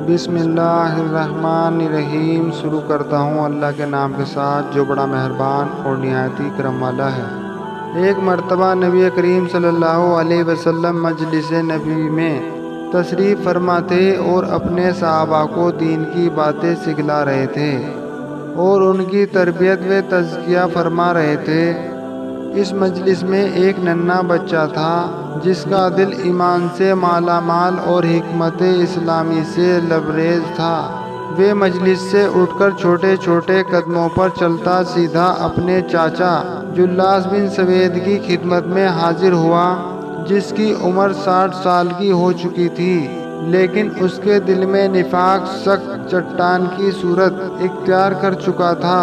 بسم اللہ الرحمن الرحیم۔ شروع کرتا ہوں اللہ کے نام کے ساتھ جو بڑا مہربان اور نہایت ہی کرم والا ہے۔ ایک مرتبہ نبی کریم صلی اللہ علیہ وسلم مجلس نبی میں تشریف فرما تھے اور اپنے صحابہ کو دین کی باتیں سکھلا رہے تھے اور ان کی تربیت و تزکیہ فرما رہے تھے۔ اس مجلس میں ایک ننھا بچہ تھا جس کا دل ایمان سے مالا مال اور حکمت اسلامی سے لبریز تھا۔ وہ مجلس سے اٹھ کر چھوٹے چھوٹے قدموں پر چلتا سیدھا اپنے چاچا جلاس بن سوید کی خدمت میں حاضر ہوا، جس کی عمر 60 سال کی ہو چکی تھی، لیکن اس کے دل میں نفاق سخت چٹان کی صورت اختیار کر چکا تھا۔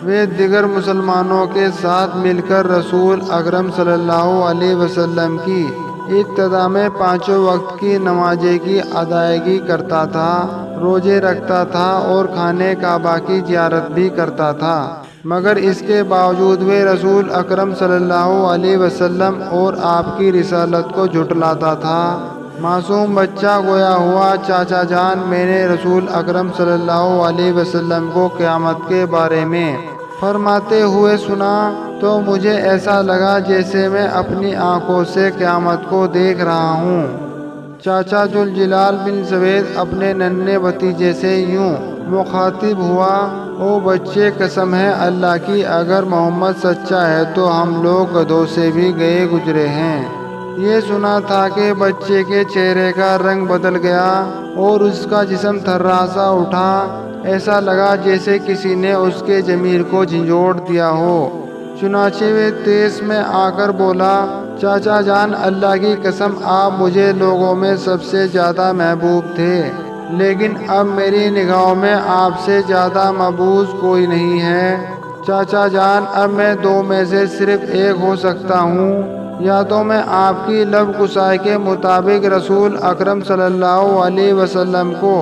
وہ دیگر مسلمانوں کے ساتھ مل کر رسول اکرم صلی اللہ علیہ وسلم کی ابتدا میں 5 وقت کی نمازیں کی ادائیگی کرتا تھا، روزے رکھتا تھا اور خانہ کعبہ کی زیارت بھی کرتا تھا، مگر اس کے باوجود وہ رسول اکرم صلی اللہ علیہ وسلم اور آپ کی رسالت کو جھٹلاتا تھا۔ معصوم بچہ گویا ہوا، چاچا جان، میں نے رسول اکرم صلی اللہ علیہ وسلم کو قیامت کے بارے میں فرماتے ہوئے سنا تو مجھے ایسا لگا جیسے میں اپنی آنکھوں سے قیامت کو دیکھ رہا ہوں۔ چاچا ذوالجلال بن سوید اپنے ننھے بھتیجے سے یوں مخاطب ہوا: او بچے، قسم ہے اللہ کی، اگر محمد سچا ہے تو ہم لوگ گدھوں سے بھی گئے گزرے ہیں۔ یہ سنا تھا کہ بچے کے چہرے کا رنگ بدل گیا اور اس کا جسم تھرا سا اٹھا، ایسا لگا جیسے کسی نے اس کے ضمیر کو جھنجھوڑ دیا ہو۔ چنانچہ وہ طیش میں آ کر بولا: چاچا جان، اللہ کی قسم، آپ مجھے لوگوں میں سب سے زیادہ محبوب تھے، لیکن اب میری نگاہوں میں آپ سے زیادہ مبغوض کوئی نہیں ہے۔ چاچا جان، اب میں 2 میں سے صرف ایک ہو سکتا ہوں، یا تو میں آپ کی لب گسائی کے مطابق رسول اکرم صلی اللہ علیہ وسلم کو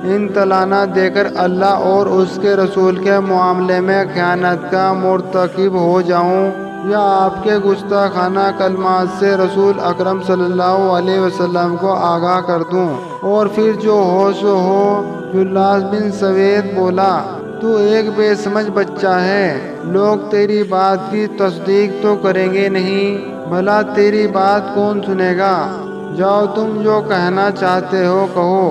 انطلانا دے کر اللہ اور اس کے رسول کے معاملے میں خیانت کا مرتکب ہو جاؤں، یا آپ کے گستاخانہ کلمات سے رسول اکرم صلی اللہ علیہ وسلم کو آگاہ کر دوں، اور پھر جو ہو سو ہو۔ جلاس بن سوید بولا: تو ایک بے سمجھ بچہ ہے، لوگ تیری بات کی تصدیق تو کریں گے نہیں، بھلا تیری بات کون سنے گا؟ جاؤ، تم جو کہنا چاہتے ہو کہو۔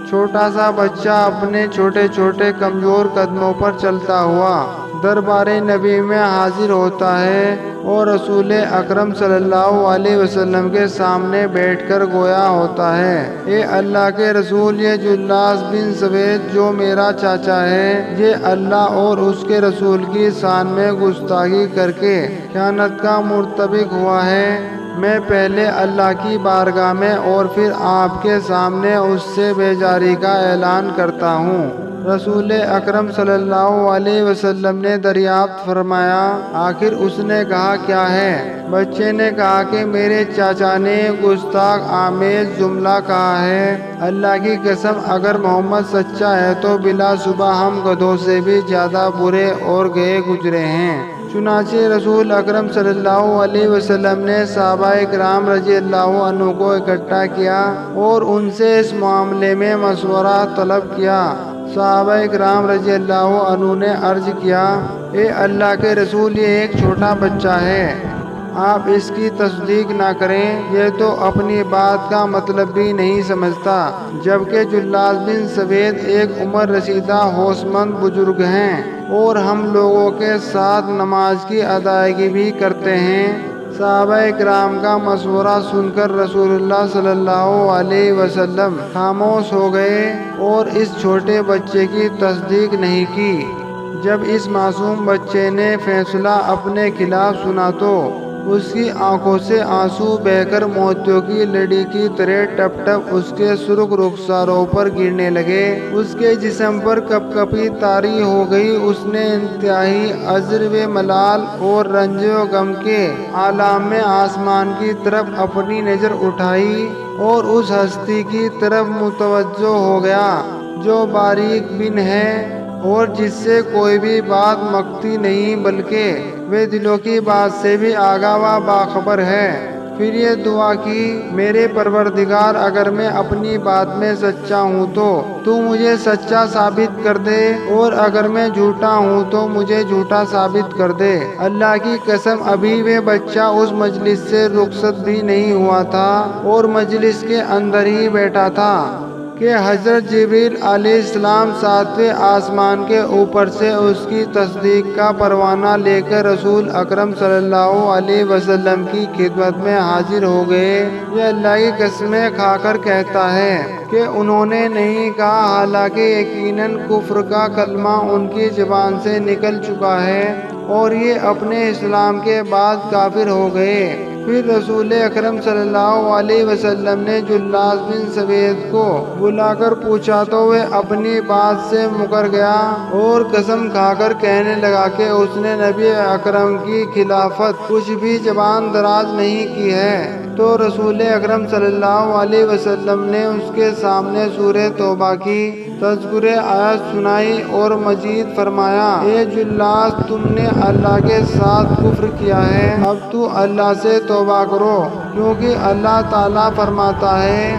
چھوٹا سا بچہ اپنے چھوٹے چھوٹے کمزور قدموں پر چلتا ہوا دربار نبی میں حاضر ہوتا ہے اور رسول اکرم صلی اللہ علیہ وسلم کے سامنے بیٹھ کر گویا ہوتا ہے: اے اللہ کے رسول، یہ جلاس بن سوید جو میرا چاچا ہے، یہ اللہ اور اس کے رسول کی شان میں گستاخی کر کے خیانت کا مرتکب ہوا ہے۔ میں پہلے اللہ کی بارگاہ میں اور پھر آپ کے سامنے اس سے بیزاری کا اعلان کرتا ہوں۔ رسول اکرم صلی اللہ علیہ وسلم نے دریافت فرمایا: آخر اس نے کہا کیا ہے؟ بچے نے کہا کہ میرے چاچا نے گستاخ آمیز جملہ کہا ہے: اللہ کی قسم، اگر محمد سچا ہے تو بلا شبہ ہم گدھوں سے بھی زیادہ برے اور گئے گزرے ہیں۔ چنانچہ رسول اکرم صلی اللہ علیہ وسلم نے صحابہ کرام رضی اللہ عنہ کو اکٹھا کیا اور ان سے اس معاملے میں مشورہ طلب کیا۔ صحابہ کرام رضی اللہ عنہ نے عرض کیا: اے اللہ کے رسول، یہ ایک چھوٹا بچہ ہے، آپ اس کی تصدیق نہ کریں، یہ تو اپنی بات کا مطلب بھی نہیں سمجھتا، جبکہ جلاس بن سوید ایک عمر رسیدہ ہوش مند بزرگ ہیں اور ہم لوگوں کے ساتھ نماز کی ادائیگی بھی کرتے ہیں۔ صحابہ کرام کا مشورہ سن کر رسول اللہ صلی اللہ علیہ وسلم خاموش ہو گئے اور اس چھوٹے بچے کی تصدیق نہیں کی۔ جب اس معصوم بچے نے فیصلہ اپنے خلاف سنا تو اس کی آنکھوں سے آنسو بہہ کر موتیوں کی لڑی کی طرح ٹپ ٹپ اس کے سرخ رخساروں پر گرنے لگے۔ اس کے جسم پر کپ کپی طاری ہو گئی۔ اس نے انتہائی عذر و ملال اور رنج و غم کے عالم میں آسمان کی طرف اپنی نظر اٹھائی اور اس ہستی کی طرف متوجہ ہو گیا جو باریک بین ہے اور جس سے کوئی بھی بات مخفی نہیں، بلکہ وہ دلوں کی بات سے بھی آگاہ و باخبر ہے۔ پھر یہ دعا کی، میرے پروردگار، اگر میں اپنی بات میں سچا ہوں تو مجھے سچا ثابت کر دے، اور اگر میں جھوٹا ہوں تو مجھے جھوٹا ثابت کر دے۔ اللہ کی قسم، ابھی وہ بچہ اس مجلس سے رخصت بھی نہیں ہوا تھا اور مجلس کے اندر ہی بیٹھا تھا کہ حضرت جبریل علیہ السلام 7ویں آسمان کے اوپر سے اس کی تصدیق کا پروانہ لے کر رسول اکرم صلی اللہ علیہ وسلم کی خدمت میں حاضر ہو گئے۔ یہ اللہ کی قسمیں کھا کر کہتا ہے کہ انہوں نے نہیں کہا، حالانکہ یقیناً کفر کا کلمہ ان کی زبان سے نکل چکا ہے اور یہ اپنے اسلام کے بعد کافر ہو گئے۔ پھر رسول اکرم صلی اللہ علیہ وسلم نے جلاس بن سوید کو بلا کر پوچھا تو وہ اپنی بات سے مکر گیا اور قسم کھا کر کہنے لگا کہ اس نے نبی اکرم کی خلافت کچھ بھی زبان دراز نہیں کی ہے۔ تو رسول اکرم صلی اللہ علیہ وسلم نے اس کے سامنے سورہ توبہ کی تذکرہ آیت سنائی اور مزید فرمایا، اے جلاس، تم نے اللہ کے ساتھ کفر کیا ہے، اب تو اللہ سے توبہ کرو، کیونکہ اللہ تعالیٰ فرماتا ہے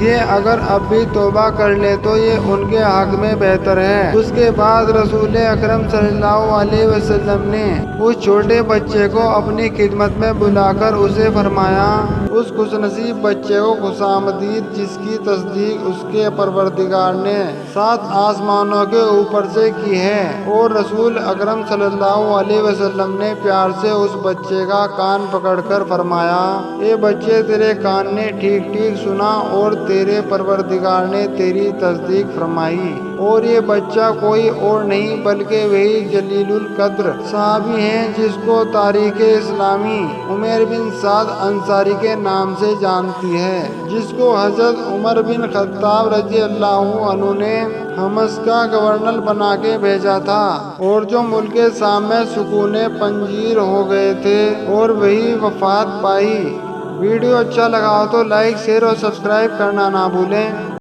یہ اگر اب بھی توبہ کر لے تو یہ ان کے حق میں بہتر ہے۔ اس کے بعد رسول اکرم صلی اللہ علیہ وسلم نے اس چھوٹے بچے کو اپنی خدمت میں بلا کر اسے فرمایا، اس خوش نصیب بچے کو خوش آمدید جس کی تصدیق اس کے پروردگار نے 7 آسمانوں کے اوپر سے کی ہے۔ اور رسول اکرم صلی اللہ علیہ وسلم نے پیار سے اس بچے کا کان پکڑ کر فرمایا، اے بچے، تیرے کان نے ٹھیک ٹھیک سنا اور تیرے پروردگار نے تیری تصدیق فرمائی۔ اور یہ بچہ کوئی اور نہیں بلکہ وہی جلیل القدر صحابی ہیں جس کو تاریخ اسلامی عمیر بن سعد انصاری کے نام سے جانتی ہے، جس کو حضرت عمر بن خطاب رضی اللہ عنہ نے حمص کا گورنر بنا کے بھیجا تھا، اور جو ملک شام میں سکون پنجیر ہو گئے تھے اور وہی وفات پائی۔ ویڈیو اچھا لگا ہو تو لائک، شیئر اور سبسکرائب کرنا نہ بھولیں۔